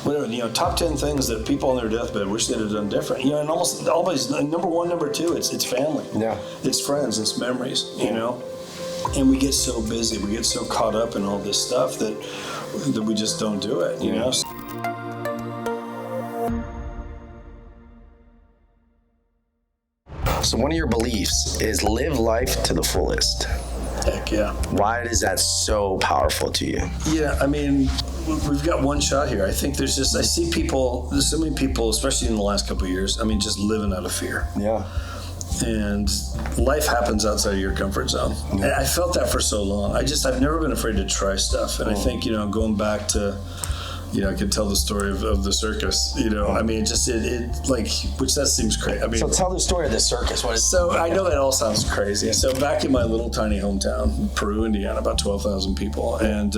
whatever, top 10 things that people on their deathbed wish they'd have done different. And almost always, number one, number two, it's family. Yeah. It's friends, it's memories, And we get so busy, we get so caught up in all this stuff that we just don't do it, So one of your beliefs is live life to the fullest. Heck yeah. Why is that so powerful to you? Yeah, I mean, we've got one shot here. I think there's I see there's so many people, especially in the last couple of years, just living out of fear. Yeah. And life happens outside of your comfort zone. Yeah. And I felt that for so long. I've never been afraid to try stuff. And I think, going back to, I could tell the story of the circus, which that seems crazy. So tell the story of the circus. I know that all sounds crazy. So back in my little tiny hometown, Peru, Indiana, about 12,000 people. And,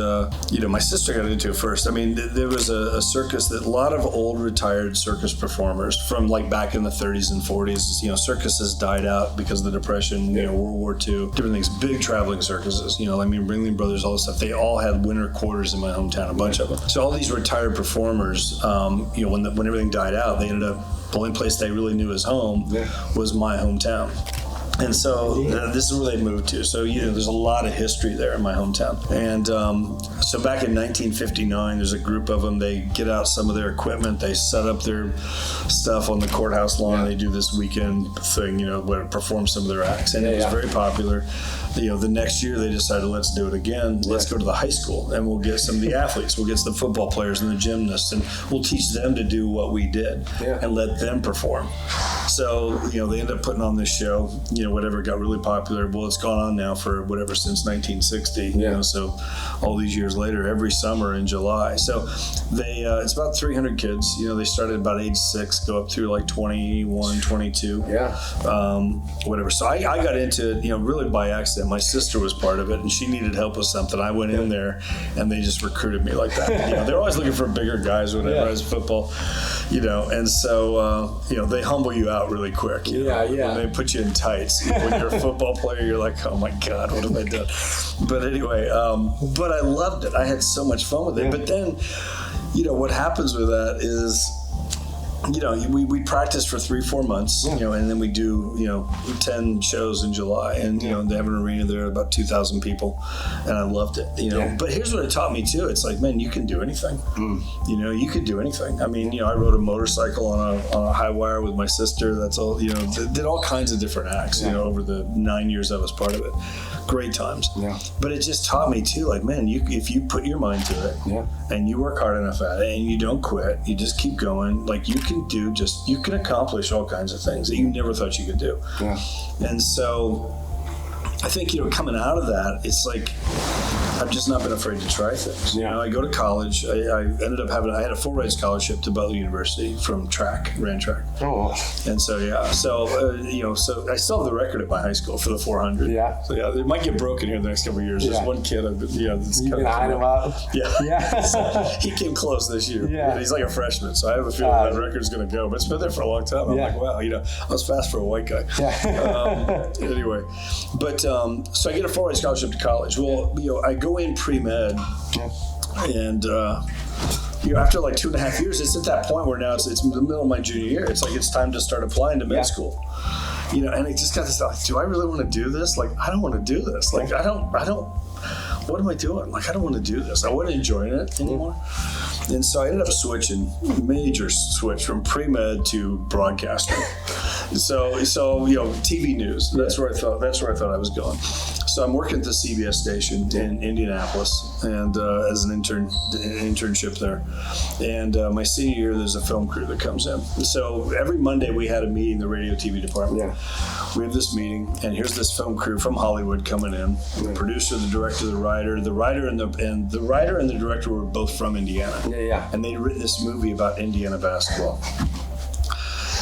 my sister got into it first. There was a circus that a lot of old retired circus performers from back in the 30s and 40s, circuses died out because of the Depression, World War II, different things, big traveling circuses, Ringling Brothers, all this stuff. They all had winter quarters in my hometown, a bunch of them. So all these retired performers, when everything died out, they ended up, the only place they really knew as home was my hometown. And so this is where they moved to. So, there's a lot of history there in my hometown. And so back in 1959, there's a group of them. They get out some of their equipment. They set up their stuff on the courthouse lawn. Yeah. They do this weekend thing, where perform some of their acts. And it was very popular. The next year they decided, let's do it again. Let's go to the high school and we'll get some of the athletes. We'll get the football players and the gymnasts, and we'll teach them to do what we did and let them perform. So, they ended up putting on this show, whatever, got really popular. Well, it's gone on now for whatever, since 1960, so all these years later, every summer in July. So they, it's about 300 kids, they started about age 6, go up through 21, 22, whatever. So I got into it, really by accident. My sister was part of it and she needed help with something. I went in there and they just recruited me like that. They're always looking for bigger guys or whatever as football, and so, they humble you out really quick. When they put you in tights. When you're a football player, you're like, oh my God, what have I done? But anyway, but I loved it. I had so much fun with it. But then, what happens with that is, we practice for 3-4 months, and then we do, 10 shows in July, and, they have an arena there, about 2,000 people, and I loved it, But here's what it taught me too. It's like, man, you can do anything. You could do anything. I rode a motorcycle on a high wire with my sister. That's all, did all kinds of different acts, over the 9 years I was part of it. Great times. But it just taught me too, like, man, if you put your mind to it and you work hard enough at it and you don't quit, you just keep going, you can accomplish all kinds of things that you never thought you could do. And so I think, coming out of that, it's like, I've just not been afraid to try things. I go to college. I ended up I had a full ride scholarship to Butler University from ran track. Oh. And so, so I still have the record at my high school for the 400. So it might get broken here in the next couple of years. There's one kid, that's you can iron him up. So he came close this year. He's like a freshman, so I have a feeling that record's going to go. But it's been there for a long time. I'm like, wow, I was fast for a white guy. Anyway, but so I get a full ride scholarship to college. Well, I go in pre-med, and after 2.5 years, it's at that point where now it's the middle of my junior year. It's like it's time to start applying to med school. And it just got this thought, do I really want to do this? I don't want to do this. I don't. What am I doing? I don't want to do this. I wasn't enjoying it anymore. And so I ended up major switch from pre-med to broadcasting. So TV news. That's where I thought I was going. So I'm working at the CBS station in Indianapolis, and as an internship there. And my senior year, there's a film crew that comes in. So every Monday we had a meeting, the radio TV department. We have this meeting, and here's this film crew from Hollywood coming in. The producer, the director, the writer and the writer and the director were both from Indiana. And they'd written this movie about Indiana basketball.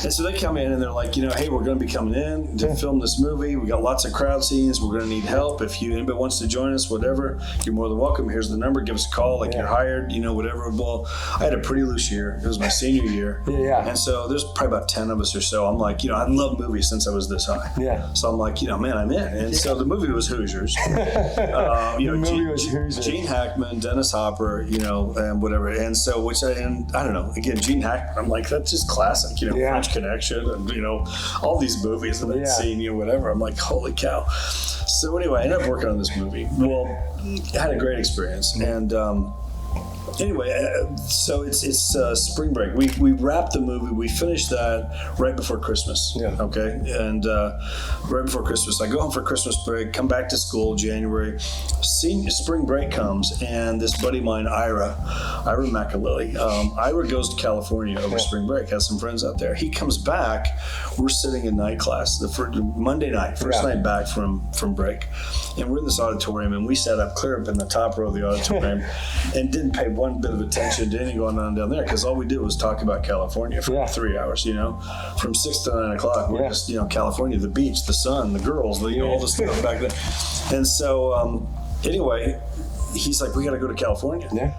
And so they come in and they're like, hey, we're going to be coming in to film this movie. We got lots of crowd scenes. We're going to need help. If anybody wants to join us, whatever, you're more than welcome. Here's the number. Give us a call. Like, you're hired, whatever. Well, I had a pretty loose year. It was my senior year. Yeah. And so there's probably about 10 of us or so. I'm like, I love movies since I was this high. Yeah. So I'm like, man, I'm in. And so the movie was Hoosiers. Gene Hackman, Dennis Hopper, and whatever. And so, I don't know, again, Gene Hackman, I'm like, that's just classic, French Connection, and, all these movies that I'd seen, whatever. I'm like, holy cow. So anyway, I ended up working on this movie. Well, I had a great experience. And, anyway, so it's spring break. We wrapped the movie. We finished that right before Christmas. Yeah. Okay. And right before Christmas, I go home for Christmas break, come back to school January. Spring break comes, and this buddy of mine, Ira McAlilly, Ira goes to California over spring break, has some friends out there. He comes back. We're sitting in night class, Monday night, first night back from break. And we're in this auditorium, and we sat up clear up in the top row of the auditorium and didn't pay one bit of attention to anything going on down there, because all we did was talk about California for 3 hours, from 6 to 9 o'clock. We're just, California, the beach, the sun, the girls, all the stuff back then. And so, anyway, he's like, we got to go to California. Yeah.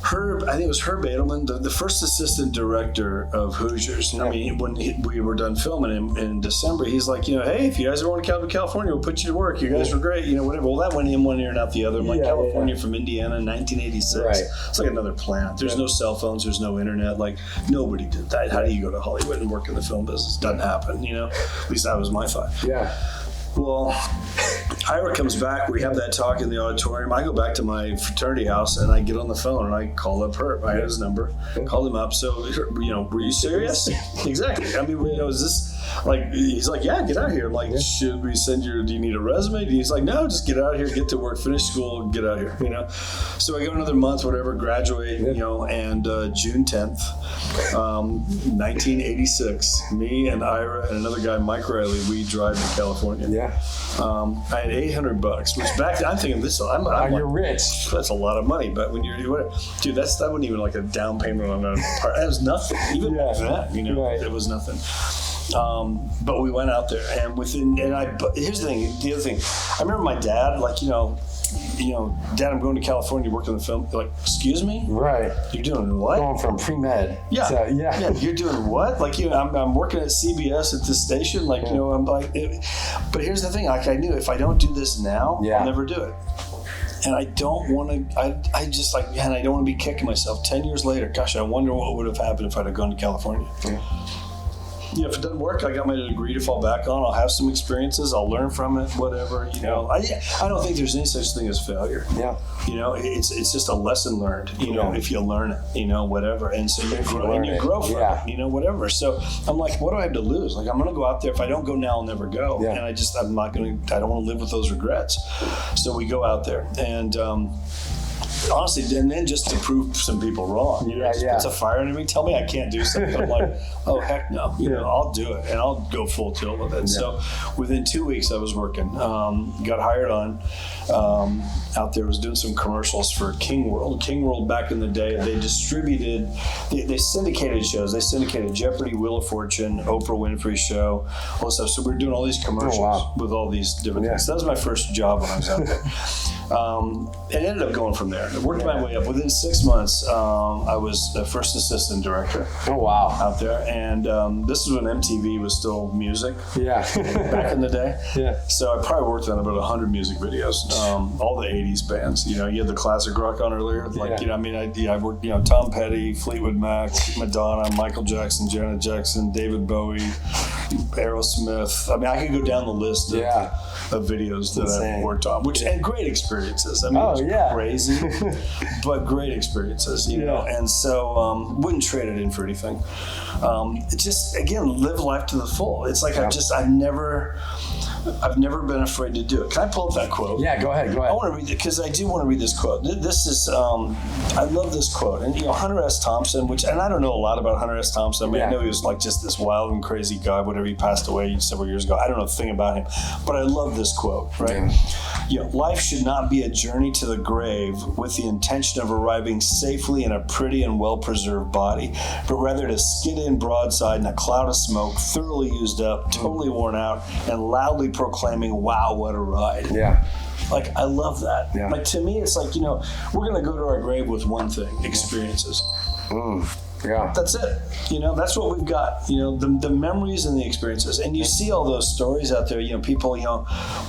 Herb, I think it was Herb Edelman, the first assistant director of Hoosiers. I mean, when we were done filming in December, he's like, hey, if you guys ever want to come to California, we'll put you to work. You guys were great, whatever. Well, that went in one ear and out the other. I'm like, California from Indiana in 1986. Right. It's like another planet. There's no cell phones. There's no internet. Like, nobody did that. How do you go to Hollywood and work in the film business? Doesn't happen, At least that was my thought. Yeah. Well, Ira comes back. We have that talk in the auditorium. I go back to my fraternity house, and I get on the phone, and I call up Herb. I had his number. Called him up. So, were you serious? Exactly. I mean, is this like? He's like, yeah, get out here. I'm like, should we send you? Do you need a resume? He's like, no, just get out here, get to work, finish school, get out here. So I go another month, whatever, graduate. And June 10th, 1986, me and Ira and another guy, Mike Riley, we drive to California. Yeah. I had $800, which back then I'm thinking I'm you're rich. That's a lot of money, but when that wasn't even like a down payment on a part. That was nothing. Even back then, it was nothing. But we went out there, and here's the thing. The other thing, I remember my dad, like, Dad, I'm going to California to work on the film. Like, excuse me? Right. You're doing what? Going from pre-med. Yeah. So, yeah. You're doing what? Like, I'm working at CBS at this station. Like, I'm like, but here's the thing. Like, I knew if I don't do this now, I'll never do it. And I don't want to, I just like, man, I don't want to be kicking myself 10 years later. Gosh, I wonder what would have happened if I'd have gone to California. Yeah. If it doesn't work, I got my degree to fall back on. I'll have some experiences. I'll learn from it, whatever. I don't think there's any such thing as failure. Yeah. It's just a lesson learned, if you learn it, whatever. And so you grow from it, whatever. So I'm like, what do I have to lose? Like, I'm going to go out there. If I don't go now, I'll never go. Yeah. And I don't want to live with those regrets. So we go out there, and honestly, and then just to prove some people wrong, it's a fire under me. Tell me I can't do something. I'm like, oh heck no, I'll do it, and I'll go full tilt with it. Yeah. So within 2 weeks, I was working. Got hired on out there. Was doing some commercials for King World. King World back in the day, they distributed, they syndicated shows. They syndicated Jeopardy, Wheel of Fortune, Oprah Winfrey Show, all this stuff. So we were doing all these commercials with all these different things. So that was my first job when I was out there. And ended up going from there. I worked my way up. Within 6 months, I was the first assistant director. Oh, wow. Out there. And this is when MTV was still music. Yeah. Back in the day. Yeah. So I probably worked on about 100 music videos. All the 80s bands. You had the classic rock on earlier. Like, I worked, Tom Petty, Fleetwood Mac, Madonna, Michael Jackson, Janet Jackson, David Bowie, Aerosmith. I mean, I could go down the list of videos that I've worked on, and great experiences. I mean, it was crazy, but great experiences, and so wouldn't trade it in for anything. Just, again, live life to the full. It's like I've never I've never been afraid to do it. Can I pull up that quote? Yeah, go ahead. I want to read it because I do want to read this quote. This is, I love this quote. And, Hunter S. Thompson, and I don't know a lot about Hunter S. Thompson. I mean, I know he was like just this wild and crazy guy, whatever. He passed away several years ago. I don't know a thing about him, but I love this quote, right? Life should not be a journey to the grave with the intention of arriving safely in a pretty and well-preserved body, but rather to skid in broadside in a cloud of smoke, thoroughly used up, totally worn out, and loudly proclaiming, "Wow, what a ride." Yeah. Like, I love that. Yeah. Like, to me, it's like, we're going to go to our grave with one thing: experiences. Yeah. That's it. That's what we've got. The memories and the experiences. And you see all those stories out there, people,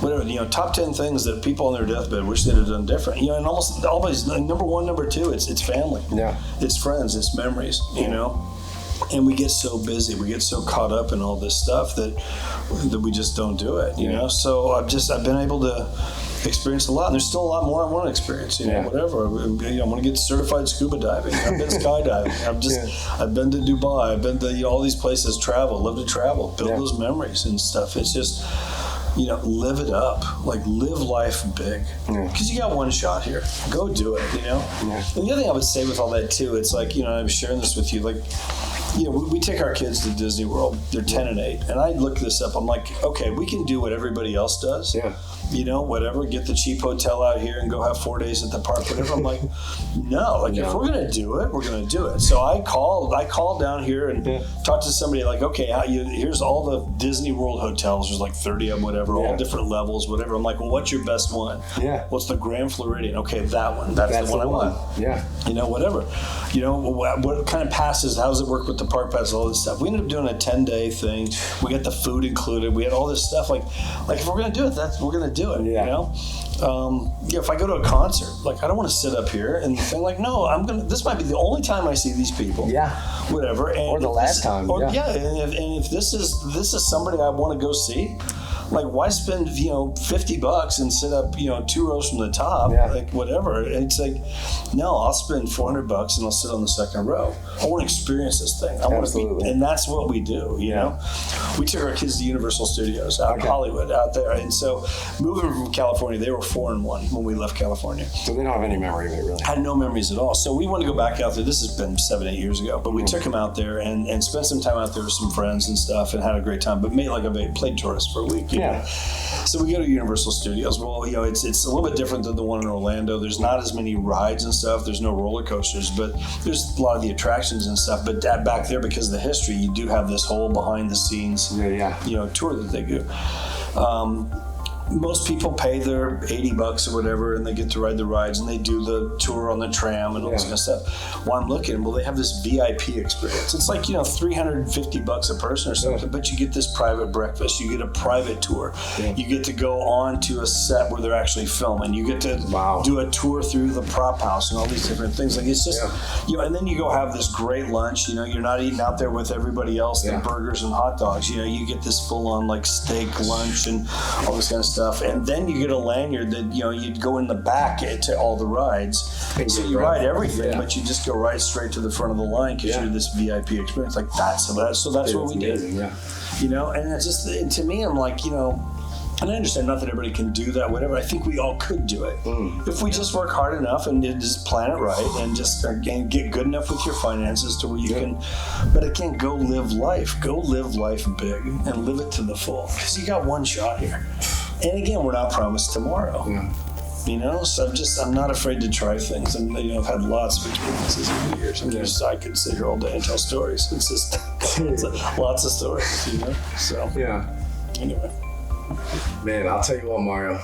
whatever, top 10 things that people on their deathbed wish they'd have done different. And almost always, number one, number two, it's family. Yeah. It's friends, it's memories, And we get so busy, we get so caught up in all this stuff that we just don't do it, So I've been able to experience a lot, and there's still a lot more I want to experience, whatever. I want to get certified scuba diving. I've been skydiving. I've been to Dubai. I've been to all these places, love to travel, build those memories and stuff. It's just, live it up, like live life big, because you got one shot here. Go do it, And the other thing I would say with all that too, it's like, I was sharing this with you, like, we take our kids to Disney World. They're 10 and 8. And I look this up. I'm like, okay, we can do what everybody else does. Yeah. Whatever, get the cheap hotel out here and go have 4 days at the park, whatever. I'm like, no, if we're going to do it, we're going to do it. So I called down here and talked to somebody like, okay, here's all the Disney World hotels. There's like 30 of them, whatever, all different levels, whatever. I'm like, well, what's your best one? Yeah. What's the Grand Floridian? Okay, that one. That's the one I want. Yeah. Whatever. What kind of passes, how does it work with the park pass, all this stuff. We ended up doing a 10-day thing. We got the food included. We had all this stuff. Like if we're going to do it, we're going to do it, if I go to a concert, like, I don't want to sit up here and think like, no, this might be the only time I see these people. Yeah. Whatever. And or the last time. And if this is somebody I want to go see, like, why spend, $50 and sit up, 2 rows from the top, like, whatever. It's like, no, I'll spend $400 and I'll sit on the second row. I want to experience this thing. I want to be, and that's what we do, you know. We took our kids to Universal Studios out in Hollywood, out there. And so moving from California, they were 4 and 1 when we left California. So they don't have any memory of it, really. I had no memories at all. So we wanted to go back out there. This has been 7-8 years ago, but we took them out there and spent some time out there with some friends and stuff and had a great time, but played tourist for a week. Yeah. So we go to Universal Studios. Well, it's a little bit different than the one in Orlando. There's not as many rides and stuff. There's no roller coasters, but there's a lot of the attractions and stuff. But back there, because of the history, you do have this whole behind the scenes, tour that they do. Most people pay their $80 or whatever, and they get to ride the rides, and they do the tour on the tram and all this kind of stuff. Well, I'm looking. Well, they have this VIP experience. It's like $350 a person or something, but you get this private breakfast. You get a private tour. Yeah. You get to go on to a set where they're actually filming. You get to do a tour through the prop house and all these different things. Like, it's just and then you go have this great lunch. You're not eating out there with everybody else. The burgers and hot dogs. You get this full on like steak lunch and all this kind of stuff, and then you get a lanyard that you'd go in the back to all the rides, so you ride everything, but you just go right straight to the front of the line because you're this VIP experience like that. So that's what we did. And it's just, to me, I'm like, and I understand not that everybody can do that, whatever. I think we all could do it if we just work hard enough and just plan it right and just get good enough with your finances to where you can. But again, go live life big and live it to the full, because you got one shot here. And again, we're not promised tomorrow. So I'm not afraid to try things. And I've had lots of experiences over the years. I could sit here all day and tell stories. It's just lots of stories. So anyway. Man, I'll tell you what, Mario.